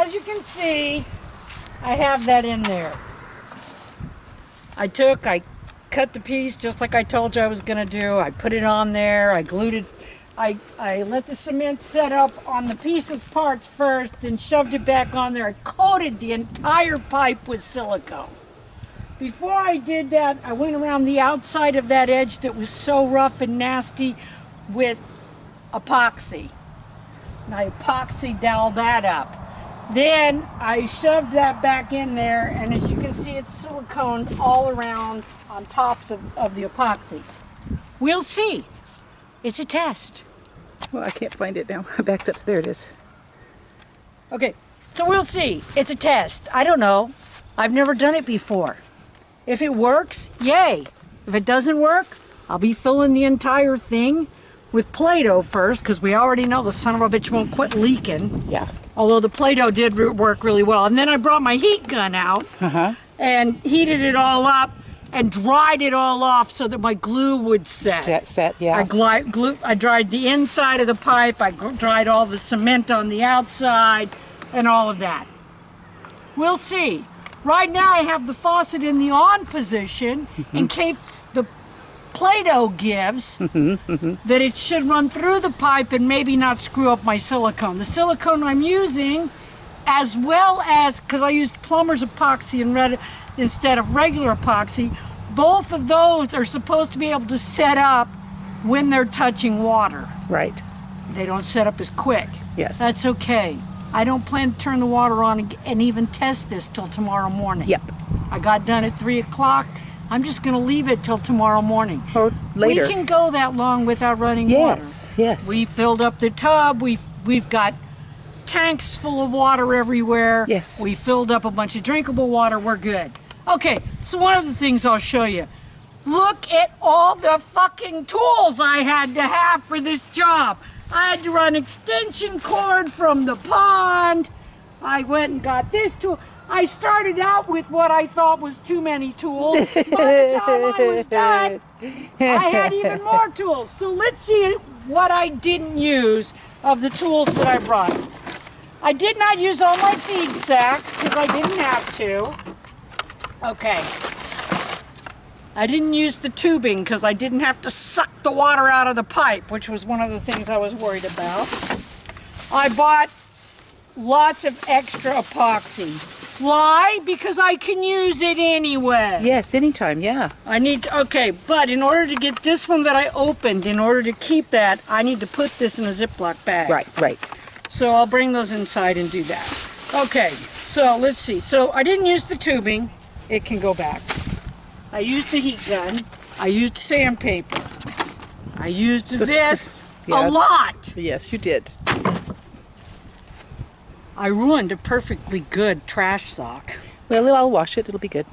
as you can see, I have that in there. I cut the piece just like I told you I was going to do. I put it on there. I glued it. I let the cement set up on the pieces parts first, then shoved it back on there. I coated the entire pipe with silicone. Before I did that, I went around the outside of that edge that was so rough and nasty with epoxy. And I epoxied all that up. Then I shoved that back in there, and as you can see, it's silicone all around on tops of the epoxy. We'll see. It's a test. Well, I can't find it now. I backed up. There it is. Okay, so we'll see. It's a test. I don't know. I've never done it before. If it works, yay. If it doesn't work, I'll be filling the entire thing with Play-Doh first, because we already know the son of a bitch won't quit leaking. Yeah. Although the Play-Doh did work really well. And then I brought my heat gun out and heated it all up and dried it all off so that my glue would set. Set, yeah. I dried the inside of the pipe. I dried all the cement on the outside and all of that. We'll see. Right now I have the faucet in the on position in case the Play-Doh gives that it should run through the pipe and maybe not screw up my silicone. The silicone I'm using, as well as, because I used plumber's epoxy instead of regular epoxy, both of those are supposed to be able to set up when they're touching water. Right. They don't set up as quick. Yes. That's okay. I don't plan to turn the water on and even test this till tomorrow morning. Yep. I got done at 3 o'clock. I'm just going to leave it till tomorrow morning. Or later. We can go that long without running Yes, water. yes. We filled up the tub. We've got tanks full of water everywhere. Yes. We filled up a bunch of drinkable water. We're good. Okay, so one of the things I'll show you. Look at all the fucking tools I had to have for this job. I had to run extension cord from the pond. I went and got this tool. I started out with what I thought was too many tools. By the time I was done, I had even more tools. So let's see what I didn't use of the tools that I brought. I did not use all my feed sacks because I didn't have to. Okay. I didn't use the tubing because I didn't have to suck the water out of the pipe, which was one of the things I was worried about. I bought lots of extra epoxy. Why? Because I can use it anyway. Yes, anytime, yeah. I need to, okay, but in order to get this one that I opened, in order to keep that, I need to put this in a Ziploc bag. Right. So I'll bring those inside and do that. Okay, so let's see. So I didn't use the tubing. It can go back. I used the heat gun. I used sandpaper. I used this yeah. a lot. Yes, you did. I ruined a perfectly good trash sock. Well, I'll wash it. It'll be good.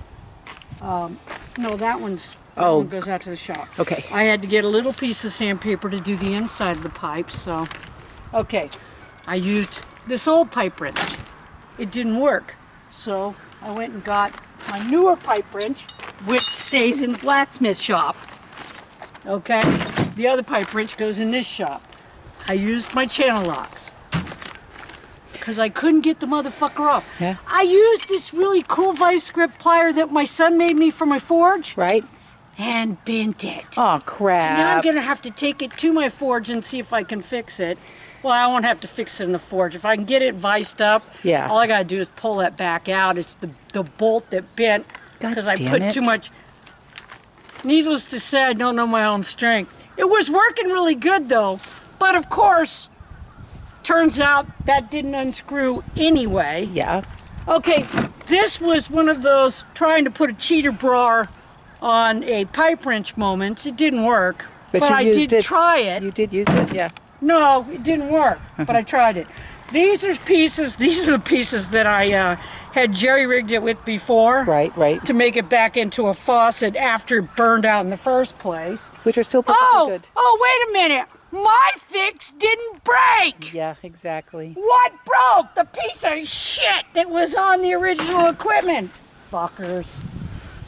No, that one goes out to the shop. Okay. I had to get a little piece of sandpaper to do the inside of the pipe, so. Okay, I used this old pipe wrench. It didn't work, so I went and got my newer pipe wrench, which stays in the blacksmith shop. Okay, the other pipe wrench goes in this shop. I used my channel locks because I couldn't get the motherfucker up. Yeah. I used this really cool vice grip plier that my son made me for my forge. Right. And bent it. Oh, crap. So now I'm going to have to take it to my forge and see if I can fix it. Well, I won't have to fix it in the forge. If I can get it viced up, yeah. all I got to do is pull that back out. It's the bolt that bent because I put too much. Needless to say, I don't know my own strength. It was working really good, though. But, of course, turns out that didn't unscrew anyway. Yeah. Okay, this was one of those trying to put a cheater bar on a pipe wrench moments. It didn't work, but I did try it. You did use it, yeah. No, it didn't work, but I tried it. These are the pieces that I had jerry-rigged it with before. Right. To make it back into a faucet after it burned out in the first place. Which are still perfectly good. Oh, wait a minute. My fix didn't break. Yeah, exactly. What broke? The piece of shit that was on the original equipment. Fuckers.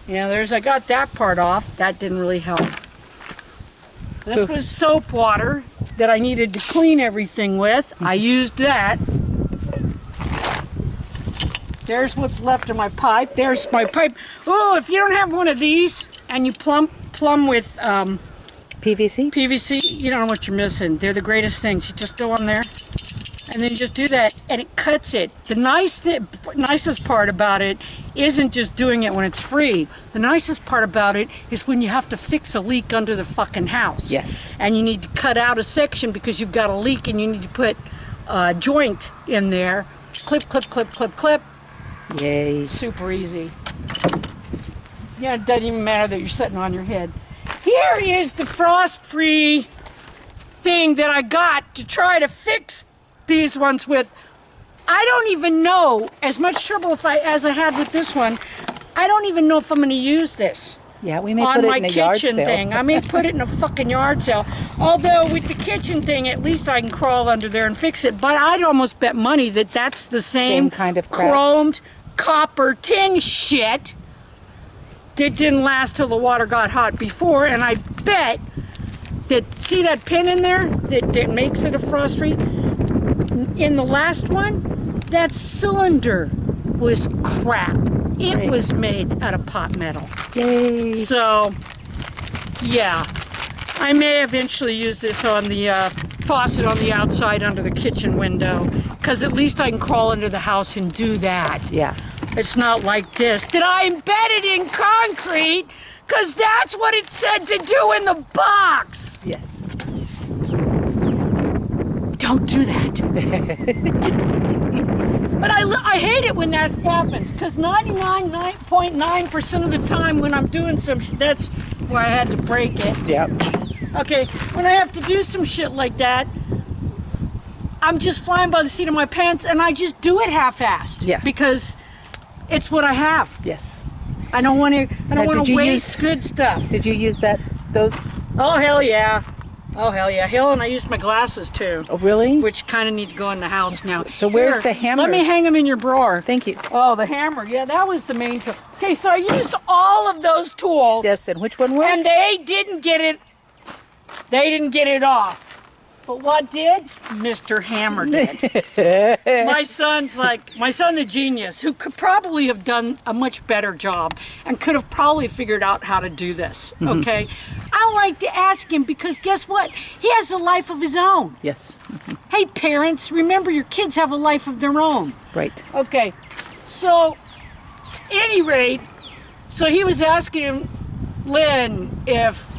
Yeah, I got that part off. That didn't really help. This was soap water that I needed to clean everything with. I used that. There's what's left of my pipe. There's my pipe. Oh, if you don't have one of these and you plumb with PVC, you don't know what you're missing. They're the greatest things. You just go on there and then you just do that and it cuts it. The nicest part about it isn't just doing it when it's free. The nicest part about it is when you have to fix a leak under the fucking house. Yes. And you need to cut out a section because you've got a leak and you need to put a joint in there. Clip, clip, clip, clip, clip. Yay. Super easy. Yeah, it doesn't even matter that you're sitting on your head. Here is the frost-free thing that I got to try to fix these ones with. I don't even know, as much trouble as I had with this one, I don't even know if I'm going to use this. Yeah, we may on put it my in a yard kitchen sale. thing. I may put it in a fucking yard sale. Although with the kitchen thing, at least I can crawl under there and fix it. But I'd almost bet money that that's the same kind of crap. chromed copper tin shit that didn't last till the water got hot before. And I bet that, see that pin in there that makes it a frost-free? In the last one, that cylinder was crap. It Right. was made out of pot metal. Yay. So, yeah, I may eventually use this on the faucet on the outside under the kitchen window, because at least I can crawl into the house and do that. Yeah. It's not like this, that I embedded in concrete, because that's what it said to do in the box. Yes. Don't do that. But I hate it when that happens, because 99.9% of the time when I'm doing that's why I had to break it. Yep. Okay, when I have to do some shit like that, I'm just flying by the seat of my pants and I just do it half-assed. Yeah. Because it's what I have. Yes. I don't want to did you waste good stuff. Did you use those? Oh, hell yeah. Oh, hell yeah. Hell, and I used my glasses too. Oh, really? Which kind of need to go in the house now. So where's Here, the hammer? Let me hang them in your drawer. Thank you. Oh, the hammer. Yeah, that was the main tool. Okay, so I used all of those tools. Yes, and which one worked? And they didn't get it off. But what did? Mr. Hammer did. My son, the genius, who could probably have done a much better job and could have probably figured out how to do this, okay? I like to ask him because guess what? He has a life of his own. Yes. Hey, parents, remember your kids have a life of their own. Right. Okay, so, any rate, so he was asking Lynn if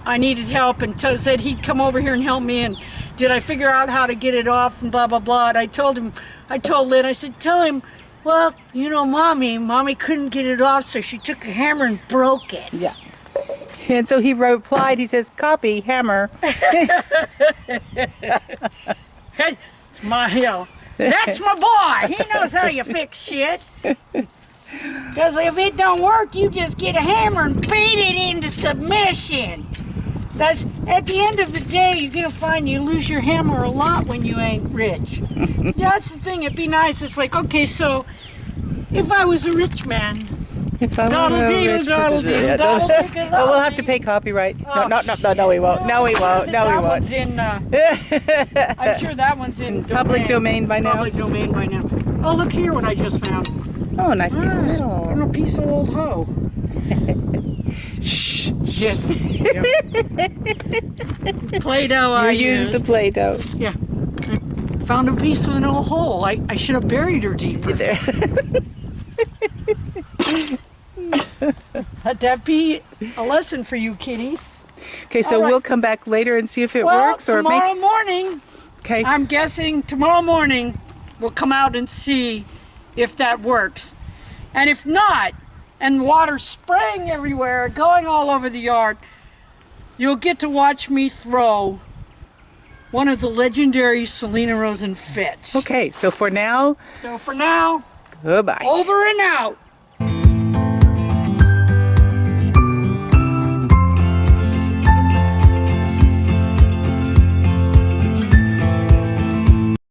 I needed help and said he'd come over here and help me, and did I figure out how to get it off and blah, blah, blah. And I told Lynn, I said, tell him, well, you know, mommy couldn't get it off, so she took a hammer and broke it. Yeah. And so he replied, he says, copy, hammer. That's my that's my boy. He knows how you fix shit. Because if it don't work, you just get a hammer and beat it into submission. That's, at the end of the day, you're going to find you lose your hammer a lot when you ain't rich. That's the thing. It'd be nice. It's like, okay, so if I was a rich man, Doddle-deedle, doddle-deedle, doddle-tickle, Oh, we'll have to pay copyright. No, we won't. No, we won't. No, we That won't. one's in, I'm sure that one's in Public domain by now. Public domain by now. Oh, look here what I just found. Oh, nice piece of And metal. a piece of old hoe. Shh. Yes. Yep. Play-Doh I You used the Play-Doh. Yeah. I found a piece of an old hole. I should have buried her deeper. There. Let that be a lesson for you kiddies. Okay, so All right. we'll come back later and see if it Well, works, or tomorrow morning, Okay. I'm guessing tomorrow morning, we'll come out and see if that works. And if not, and water spraying everywhere, going all over the yard, you'll get to watch me throw one of the legendary Selena Rosen fits. Okay, so for now, So for now, goodbye. over and out.